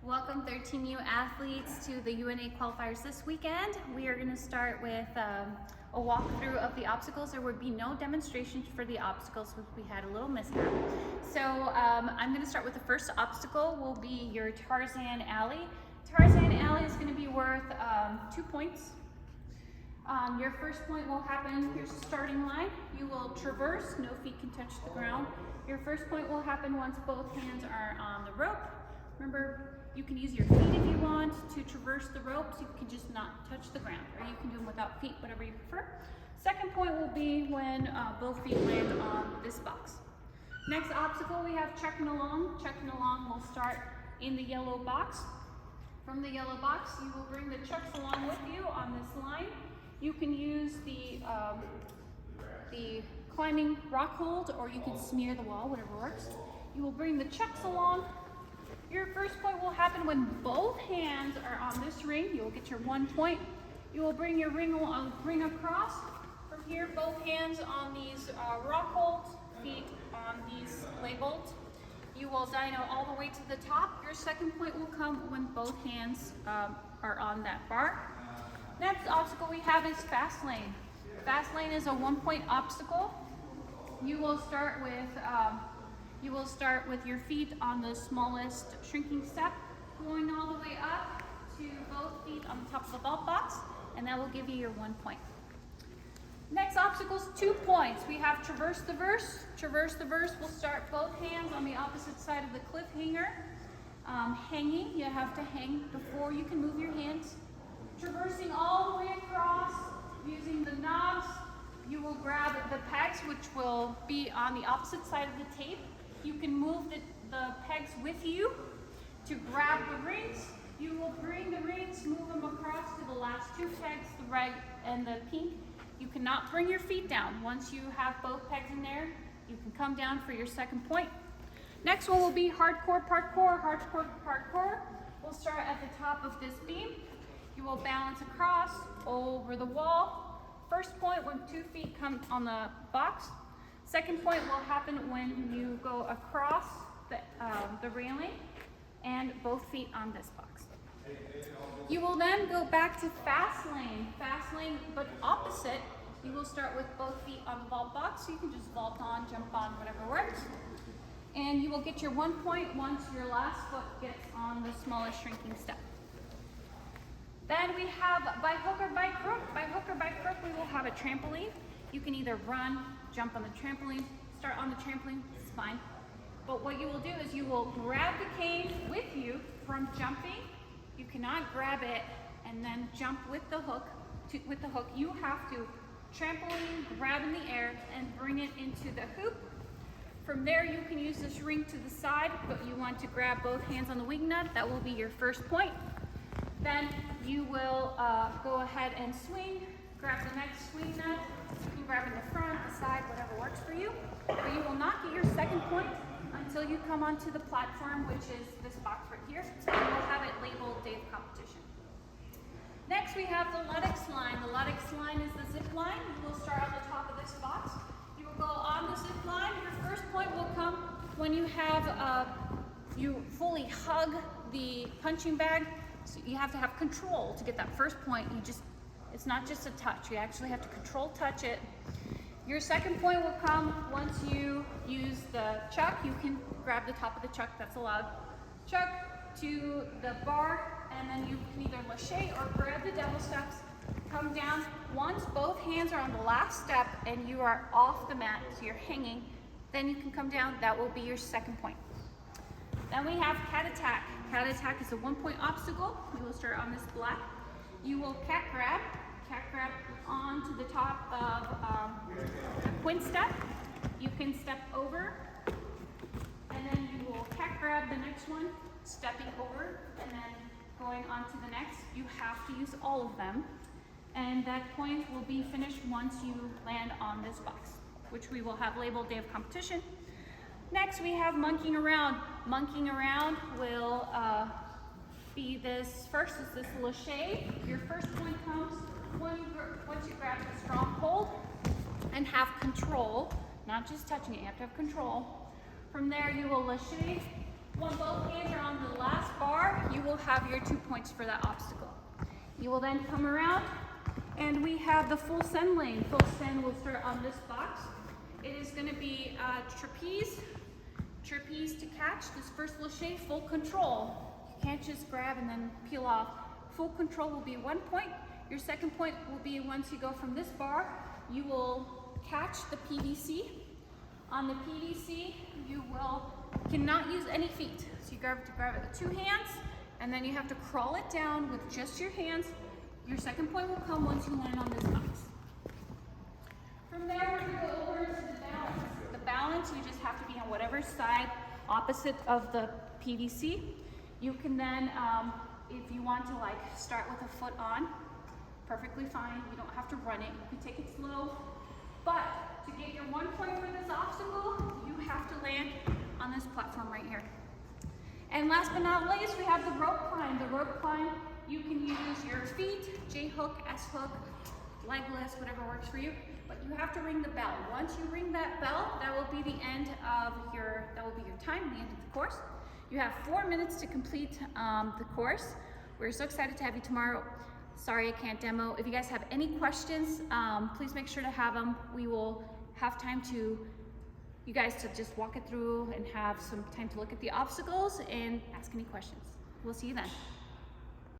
Welcome 13U athletes to the UNAA qualifiers this weekend. We are going to start with a walkthrough of the obstacles. There would be no demonstrations for the obstacles because we had a little mishap. So I'm going to start with the first obstacle will be your Tarzan Alley. Tarzan Alley is going to be worth 2 points. Your first point will happen, here's the starting line. You will traverse, no feet can touch the ground. Your first point will happen once both hands are on the rope. Remember, you can use your feet if you want to traverse the ropes. You can just not touch the ground, or you can do them without feet, whatever you prefer. Second point will be when both feet land on this box. Next obstacle, we have checking along. Checking along will start in the yellow box. From the yellow box, you will bring the chucks along with you on this line. You can use the climbing rock hold, or you can smear the wall, whatever works. You will bring the chucks along. Your first point will happen when both hands are on this ring. You will get your 1 point. You will bring your ring across. From here, both hands on these rock holds, feet on these leg holds. You will dyno all the way to the top. Your second point will come when both hands are on that bar. Next obstacle we have is fast lane. Fast lane is a 1 point obstacle. You will start with your feet on the smallest shrinking step, going all the way up to both feet on the top of the vault box, and that will give you your 1 point. Next obstacle is 2 points. We have traverse the verse. Traverse the verse will start both hands on the opposite side of the cliffhanger. Hanging, you have to hang before you can move your hands. Traversing all the way across, using the knobs, you will grab the pegs, which will be on the opposite side of the tape. You can move the pegs with you to grab the rings. You will bring the rings, move them across to the last 2 pegs, the red and the pink. You cannot bring your feet down. Once you have both pegs in there, you can come down for your second point. Next one will be hardcore parkour. Hardcore parkour will start at the top of this beam. You will balance across over the wall. First point when 2 feet come on the box. Second point will happen when you go across the railing and both feet on this box. You will then go back to fast lane. Fast lane, but opposite. You will start with both feet on the vault box. So you can just vault on, jump on, whatever works. And you will get your 1 point once your last foot gets on the smallest shrinking step. Then we have by hook or by crook. By hook or by crook, we will have a trampoline. You can either run, jump on the trampoline, start on the trampoline, it's fine. But what you will do is you will grab the cane with you from jumping. You cannot grab it and then jump with the hook. You have to trampoline, grab in the air, and bring it into the hoop. From there, you can use this ring to the side, but you want to grab both hands on the wing nut. That will be your first point. Then you will go ahead and swing, grab the next swing nut. You can grab in the front, the side, whatever works for you. But you will not get your second point until you come onto the platform, which is this box right here. And we'll have it labeled day of competition. Next, we have the Ludex line. The Ludex line is the zip line. You will start on the top of this box. You will go on the zip line. Your first point will come when you have you fully hug the punching bag. So you have to have control to get that first point. It's not just a touch. You actually have to control touch it. Your second point will come once you use the chuck. You can grab the top of the chuck, that's allowed. Chuck to the bar, and then you can either lâcher or grab the devil steps, come down. Once both hands are on the last step and you are off the mat, so you're hanging, then you can come down. That will be your second point. Then we have cat attack. Cat attack is a 1 point obstacle. You will start on this black. You will cat grab onto the top of the quint step. You can step over, and then you will cat grab the next one, stepping over, and then going on to the next. You have to use all of them, and that point will be finished once you land on this box, which we will have labeled day of competition. Next, we have monkeying around. Monkeying around will be this. First is this lâcher. Your first point comes once you grab the strong hold and have control, not just touching it, you have to have control. From there, you will lâcher. When both hands are on the last bar, you will have your 2 points for that obstacle. You will then come around, and we have the full send lane. Full send will start on this box. It is going to be trapeze to catch. This first will shave full control. You can't just grab and then peel off. Full control will be 1 point. Your second point will be once you go from this bar, you will catch the PVC. On the PVC, you cannot use any feet. So you grab it with 2 hands, and then you have to crawl it down with just your hands. Your second point will come once you land on this box. From there, we're going to go over to the balance. The balance, you just have to be on whatever side opposite of the PVC. You can then, if you want to start with a foot on, perfectly fine. You don't have to run it. You can take it slow. But to get your 1 point for this obstacle, you have to land on this platform right here. And last but not least, we have the rope climb. The rope climb, you can use your feet, J-hook, S-hook, legless, whatever works for you. But you have to ring the bell. Once you ring that bell, that will be the end of your time, the end of the course. You have 4 minutes to complete the course. We're so excited to have you tomorrow. Sorry I can't demo. If you guys have any questions, please make sure to have them. We will have time you guys to just walk it through and have some time to look at the obstacles and ask any questions. We'll see you then.